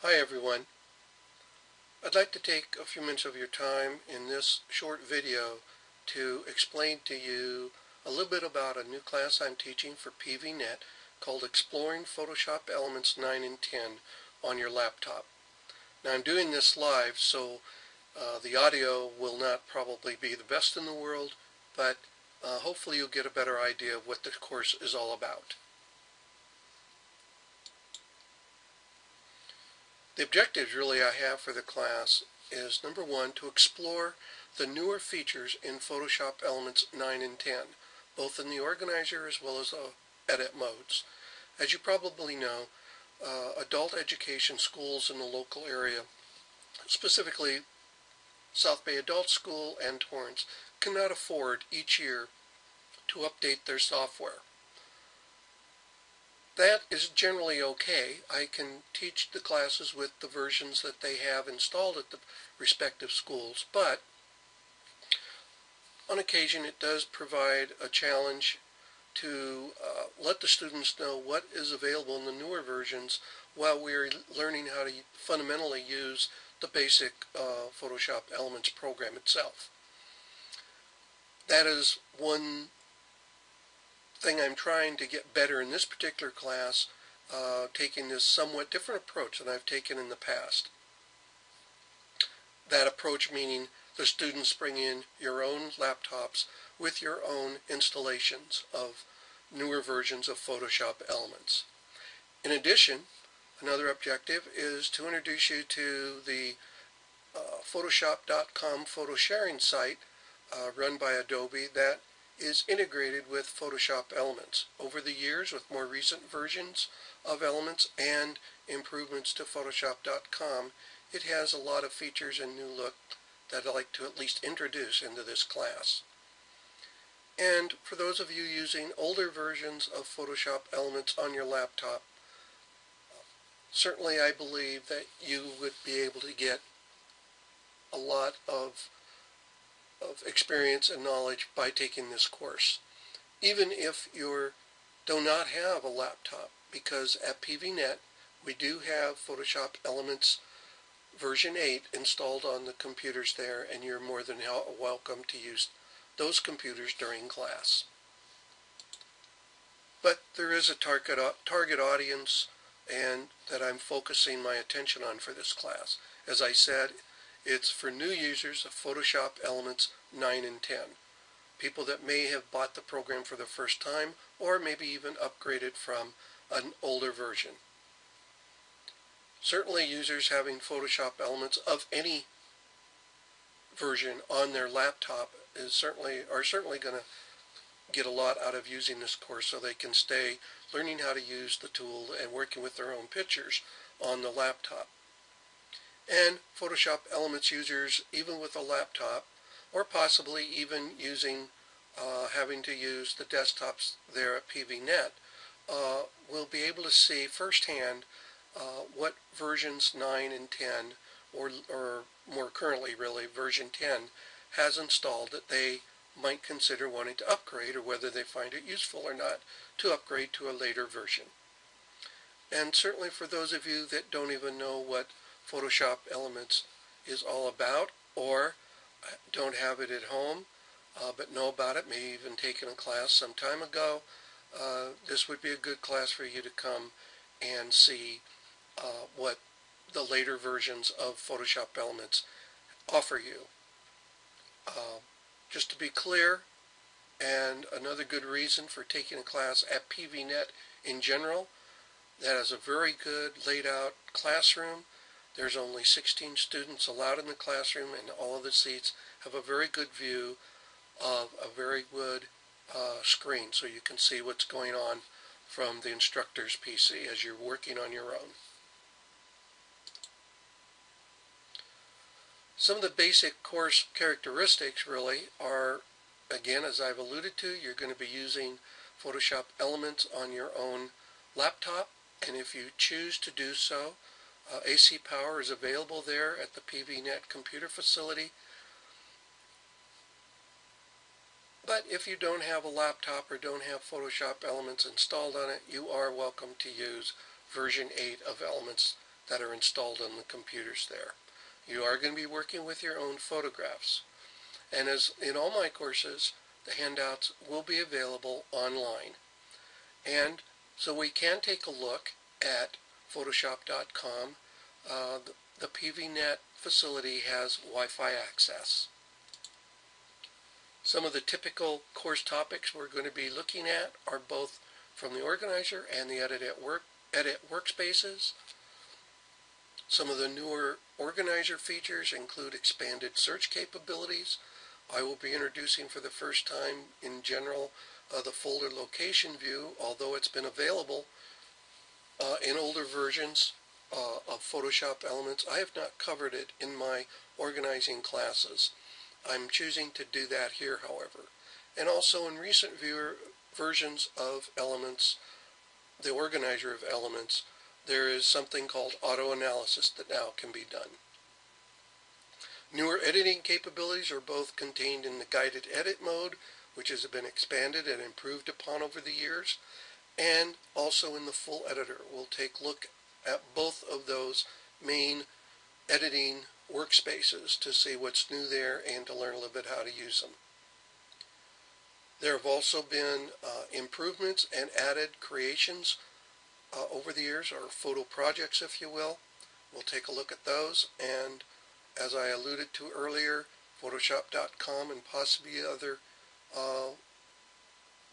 Hi everyone. I'd like to take a few minutes of your time in this short video to explain to you a little bit about a new class I'm teaching for PVNet called Exploring Photoshop Elements 9 and 10 on your laptop. Now I'm doing this live, so the audio will not probably be the best in the world, but hopefully you'll get a better idea of what the course is all about. The objectives really I have for the class is number one, to explore the newer features in Photoshop Elements 9 and 10, both in the organizer as well as the edit modes. As you probably know, adult education schools in the local area, specifically South Bay Adult School and Torrance, cannot afford each year to update their software. That is generally okay. I can teach the classes with the versions that they have installed at the respective schools, but on occasion it does provide a challenge to let the students know what is available in the newer versions while we're learning how to fundamentally use the basic Photoshop Elements program itself. That is one thing I'm trying to get better in this particular class, taking this somewhat different approach than I've taken in the past. That approach meaning the students bring in your own laptops with your own installations of newer versions of Photoshop Elements. In addition, another objective is to introduce you to the Photoshop.com photo sharing site run by Adobe that is integrated with Photoshop Elements. Over the years, with more recent versions of Elements and improvements to Photoshop.com, it has a lot of features and new look that I'd like to at least introduce into this class. And for those of you using older versions of Photoshop Elements on your laptop, certainly I believe that you would be able to get a lot of experience and knowledge by taking this course, even if you do not have a laptop, because at PVNet we do have Photoshop Elements version 8 installed on the computers there, and you're more than welcome to use those computers during class. But there is a target audience and that I'm focusing my attention on for this class. As I said, it's for new users of Photoshop Elements 9 and 10. People that may have bought the program for the first time or maybe even upgraded from an older version. Certainly users having Photoshop Elements of any version on their laptop are certainly going to get a lot out of using this course, so they can stay learning how to use the tool and working with their own pictures on the laptop. And Photoshop Elements users, even with a laptop, or possibly even using having to use the desktops there at PVNet, will be able to see firsthand what versions 9 and 10, or more currently really version 10, has installed that they might consider wanting to upgrade, or whether they find it useful or not to upgrade to a later version. And certainly for those of you that don't even know what Photoshop Elements is all about, or don't have it at home but know about it, may even taken a class some time ago, this would be a good class for you to come and see what the later versions of Photoshop Elements offer you. Just to be clear, and another good reason for taking a class at PVNet in general, that is a very good laid out classroom. There's only 16 students allowed in the classroom, and all of the seats have a very good view of a very good screen, so you can see what's going on from the instructor's PC as you're working on your own. Some of the basic course characteristics really are, again, as I've alluded to, you're going to be using Photoshop Elements on your own laptop, and if you choose to do so, AC power is available there at the PVNet computer facility. But if you don't have a laptop or don't have Photoshop Elements installed on it, you are welcome to use version 8 of Elements that are installed on the computers there. You are going to be working with your own photographs. And as in all my courses, the handouts will be available online. And so we can take a look at Photoshop.com. The PVNet facility has Wi-Fi access. Some of the typical course topics we're going to be looking at are both from the organizer and the edit workspaces. Some of the newer organizer features include expanded search capabilities. I will be introducing for the first time in general the folder location view, although it's been available in older versions of Photoshop Elements. I have not covered it in my organizing classes. I'm choosing to do that here, however. And also in recent versions of Elements, the organizer of Elements, there is something called auto analysis that now can be done. Newer editing capabilities are both contained in the guided edit mode, which has been expanded and improved upon over the years, and also in the full editor. We'll take a look at both of those main editing workspaces to see what's new there and to learn a little bit how to use them. There have also been improvements and added creations over the years, or photo projects, if you will. We'll take a look at those, and as I alluded to earlier, Photoshop.com and possibly other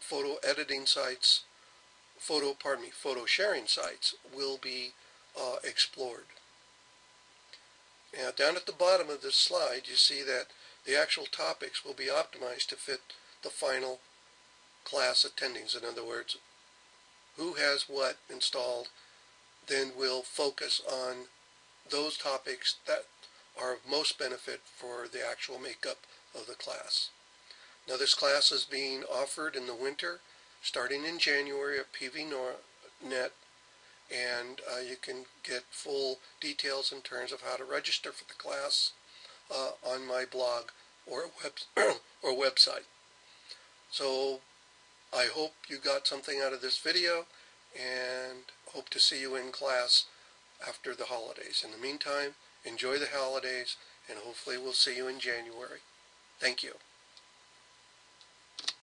photo editing sites, photo sharing sites will be explored. Now, down at the bottom of this slide, you see that the actual topics will be optimized to fit the final class attendings. In other words, who has what installed, then we'll focus on those topics that are of most benefit for the actual makeup of the class. Now, this class is being offered in the winter, starting in January at PVNet, and you can get full details in terms of how to register for the class on my blog or website. So I hope you got something out of this video, and hope to see you in class after the holidays. In the meantime, enjoy the holidays, and hopefully we'll see you in January. Thank you.